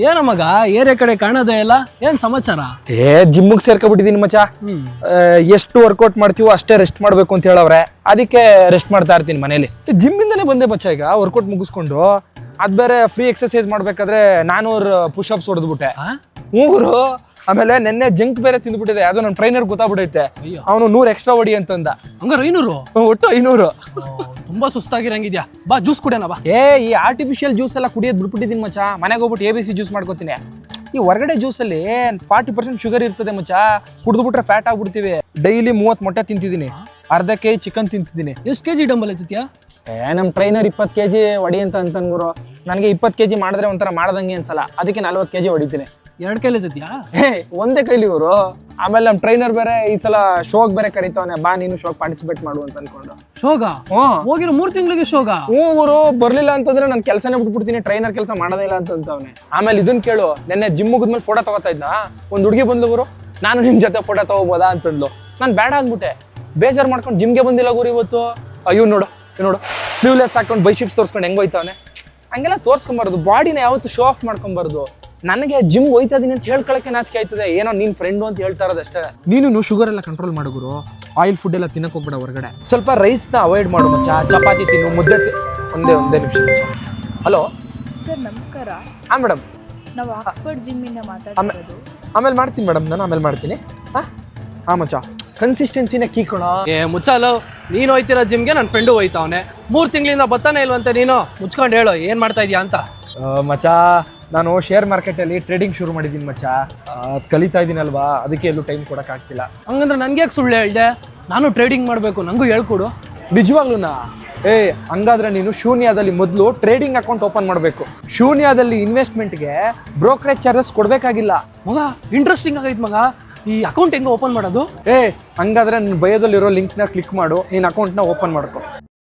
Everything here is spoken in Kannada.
ಏನ ಮಗ ಏರಿಯಾ ಕಡೆ ಕಾಣೋದೇ ಇಲ್ಲ, ಏನ್ ಸಮಾಚಾರ? ಜಿಮ್ಗೆ ಸೇರ್ಕೊಬಿಟ್ಟಿದೀನಿ ಮಚ್ಚ. ಎಷ್ಟು ವರ್ಕೌಟ್ ಮಾಡ್ತೀವೋ ಅಷ್ಟೇ ರೆಸ್ಟ್ ಮಾಡ್ಬೇಕು ಅಂತ ಹೇಳವ್ರೆ, ಅದಕ್ಕೆ ರೆಸ್ಟ್ ಮಾಡ್ತಾ ಇರ್ತೀನಿ ಮನೇಲಿ. ಜಿಮ್ಮಿಂದಾನೇ ಬಂದೆ ಮಚ್ಚ. ಈಗ ವರ್ಕೌಟ್ ಮುಗಿಸ್ಕೊಂಡು ಅದ್ ಬೇರೆ ಫ್ರೀ ಎಕ್ಸರ್ಸೈಸ್ ಮಾಡ್ಬೇಕಾದ್ರೆ 400 ಪುಷಪ್ಸ್ ಹೊಡೆದ್ಬಿಟ್ಟೆ. 3 ಆಮೇಲೆ ನೆನ್ನೆ ಜಂಕ್ ಬೇರೆ ತಿಂದ್ಬಿಟ್ಟಿದೆ. ಅದು ನನ್ನ ಟ್ರೈನರ್ ಗೊತ್ತಾಗ್ಬಿಟ್ಟೈತೆ, ಅವನು 100 ಎಕ್ಸ್ಟ್ರಾ ಹೊಡಿ ಅಂತಂದ. ಹಂಗಾರೆ 500? ಒಟ್ಟು 500. ತುಂಬಾ ಸುಸ್ತಾಗಿರಂಗಿದ್ಯಾ, ಬಾ ಜ್ಯೂಸ್ ಕುಡಿಯೋಣ ಬಾ. ಈ ಆರ್ಟಿಫಿಷಿಯಲ್ ಜ್ಯೂಸ್ ಎಲ್ಲ ಕುಡಿಯೋದು ಬಿಟ್ಬಿಟ್ಟಿದ್ದೀನಿ ಮಚ್ಚ. ಮನೆಗೆ ಹೋಗ್ಬಿಟ್ಟು ABC ಜ್ಯೂಸ್ ಮಾಡ್ಕೋತೀನಿ. ಈ ಹೊರಗಡೆ ಜ್ಯೂಸಲ್ಲಿ 40% ಶುಗರ್ ಇರ್ತದೆ ಮಚ್ಚ. ಕುಡಿದ್ಬಿಟ್ರೆ ಫ್ಯಾಟ್ ಆಗ್ಬಿಡ್ತೀವಿ. ಡೈಲಿ 30 ಮೊಟ್ಟೆ ತಿಂತಿದ್ದೀನಿ, ಅರ್ಧ ಕೆಜಿ ಚಿಕನ್ ತಿಂತಿದ್ದೀನಿ. ಎಷ್ಟು ಕೆಜಿ ಡಂಬಲ್ ಎತ್ತಿದ್ಯಾ? ನಮ್ಮ ಟ್ರೈನರ್ 20 kg ಹೊಡಿ ಅಂತ ಅಂತನ್ಗುರು. ನನಗೆ 20 kg ಮಾಡಿದ್ರೆ ಒಂಥರ ಮಾಡ್ದಂಗೆ ಅನ್ಸಲ್ಲ, ಅದಕ್ಕೆ 40 kg ಹೊಡಿತೀನಿ. 2 ಕೈಲಿ ಎತ್ತಿದ್ಯಾ? ಒಂದೇ ಕೈಲಿ ಇವರು. ಆಮೇಲೆ ನಮ್ಮ ಟ್ರೈನರ್ ಬೇರೆ ಈ ಸಲ ಶೋಗ್ ಬೇರೆ ಕರಿತವನೆ, ಬಾ ನೀನು ಶೋಗ್ ಪಾರ್ಟಿಸಿಪೇಟ್ ಮಾಡು ಅಂತ ಅನ್ಕೊಂಡು. ಶೋಗ? ಹೋಗಿರೋ 3 ತಿಂಗಳಿಗೆ ಶೋಗ? ಊರು ಬರ್ಲಿಲ್ಲ ಅಂತಂದ್ರೆ ನಾನು ಕೆಲಸನೇ ಬಿಟ್ಬಿಡ್ತೀನಿ, ಟ್ರೈನರ್ ಕೆಲಸ ಮಾಡೋದೇ ಇಲ್ಲ ಅಂತವನೆ. ಆಮೇಲೆ ಇದನ್ ಕೇಳು, ನೆನ್ನೆ ಜಿಮ್ ಮುಗಿದ್ಮೇಲೆ ಫೋಟೋ ತಗೋತಾ ಇದ್ನ, ಒಂದ್ ಹುಡುಗಿ ಬಂದ್ಲು ಗುರು, ನಾನು ನಿಮ್ ಜೊತೆ ಫೋಟೋ ತಗೋಬೋದಾ ಅಂತಂದ್ಲು. ನಾನು ಬೇಡ ಅಂದ್ಬಿಟ್ಟೆ, ಬೇಜಾರು ಮಾಡ್ಕೊಂಡು ಜಿಮ್ಗೆ ಬಂದಿಲ್ಲ ಗುರು ಇವತ್ತು. ಅಯ್ಯೋ ನೋಡು ಸ್ಲೀವ್ಲೆಸ್ ಹಾಕೊಂಡು ಬೈಶಿಪ್ಸ್ ತೋರಿಸ್ಕೊಂಡು ಹೆಂಗ್ ಹೋಯ್ತಾವನೆ. ಹಂಗೆಲ್ಲ ತೋರ್ಸ್ಕೊಂಬಾರ್ದು, ಬಾಡಿನ ಯಾವತ್ತು ಶೋ ಆಫ್ ಮಾಡ್ಕೊಂಬಾರ್ದು. ನನಗೆ ಜಿಮ್ ಹೋಯ್ತಾ ಇದೀನಿ ಅಂತ ಹೇಳ್ಕೊಳಕ್ಕೆ ನಾಚಿಕೆ ಆಯ್ತದೆ. ಏನೋ ನೀನ್ ಫ್ರೆಂಡು ಅಂತ ಹೇಳ್ತಾ ಇರೋದಷ್ಟೇ. ನೀನು ಶುಗರ್ ಎಲ್ಲ ಕಂಟ್ರೋಲ್ ಮಾಡುಗುರು, ಆಯಿಲ್ ಫುಡ್ ಎಲ್ಲ ತಿನ್ನಕ್ ಹೋಗ್ಬೇಡ ಹೊರಗಡೆ. ಸ್ವಲ್ಪ ರೈಸ್ನ ಅವಾಯ್ಡ್ ಮಾಡು ಮಚ್ಚ, ಚಪಾತಿ ತಿನ್ನು, ಮುದ್ದೆ ಒಂದೇ ನಿಮಿಷ ಮಚ್ಚ. ಹಲೋ ಸರ್, ನಮಸ್ಕಾರ. ಹಾಂ ಮೇಡಮ್, ನಾವು ಆಕ್ಸ್ಫರ್ಡ್ ಜಿಮ್ ಇಂದ ಮಾತಾಡ್ತಿರೋದು. ಆಮೇಲೆ ಮಾಡ್ತೀನಿ ಮೇಡಮ್, ನಾನು ಆಮೇಲೆ ಮಾಡ್ತೀನಿ. ಹಾಂ ಮಚ್ಚ, ಕನ್ಸಿಸ್ಟೆನ್ಸಿನ ಕೀಕೋಣ. ಮುಚ್ಚಲು ನೀನು ಹೋಯ್ತಿರೋ ಜಿಮ್ಗೆ ನನ್ನ ಫ್ರೆಂಡು ಹೋಯ್ತಾವನೆ. 3 ತಿಂಗಳಿಂದ ಬರ್ತಾನೆ ಇಲ್ವಂತೆ. ನೀನು ಮುಚ್ಕೊಂಡು ಹೇಳು, ಏನ್ ಮಾಡ್ತಾ ಇದೀಯಾ ಅಂತ. ಮಚ್ಚ, ನಾನು ಶೇರ್ ಮಾರ್ಕೆಟಲ್ಲಿ ಟ್ರೇಡಿಂಗ್ ಶುರು ಮಾಡಿದ್ದೀನಿ ಮಚ್ಚ. ಕಲಿತಾ ಇದ್ದೀನಲ್ವಾ, ಅದಕ್ಕೆ ಎಲ್ಲೂ ಟೈಮ್ ಕೊಡೋಕ್ಕಾಗ್ತಿಲ್ಲ. ಹಂಗಂದ್ರೆ ನನ್ಗೆ ಯಾಕೆ ಸುಳ್ಳು ಹೇಳ್ದೆ? ನಾನು ಟ್ರೇಡಿಂಗ್ ಮಾಡಬೇಕು, ನಂಗೂ ಹೇಳ್ಕೊಡು. ನಿಜವಾಗ್ಲೂನಾ? ಹಂಗಾದ್ರೆ ನೀನು ಶೂನ್ಯದಲ್ಲಿ ಮೊದಲು ಟ್ರೇಡಿಂಗ್ ಅಕೌಂಟ್ ಓಪನ್ ಮಾಡಬೇಕು. ಶೂನ್ಯದಲ್ಲಿ ಇನ್ವೆಸ್ಟ್ಮೆಂಟ್ಗೆ ಬ್ರೋಕರೇಜ್ ಚಾರ್ಜಸ್ ಕೊಡಬೇಕಾಗಿಲ್ಲ. ಮಗ ಇಂಟ್ರೆಸ್ಟಿಂಗ್ ಆಗೈತೆ ಮಗ, ಈ ಅಕೌಂಟ್ ಹೆಂಗೆ ಓಪನ್ ಮಾಡೋದು? ಹಂಗಾದ್ರೆ ನಿನ್ನ ಬಯೋದಲ್ಲಿರೋ ಲಿಂಕ್ನ ಕ್ಲಿಕ್ ಮಾಡು, ನಿನ್ನ ಅಕೌಂಟ್ನ ಓಪನ್ ಮಾಡ್ಕೊ.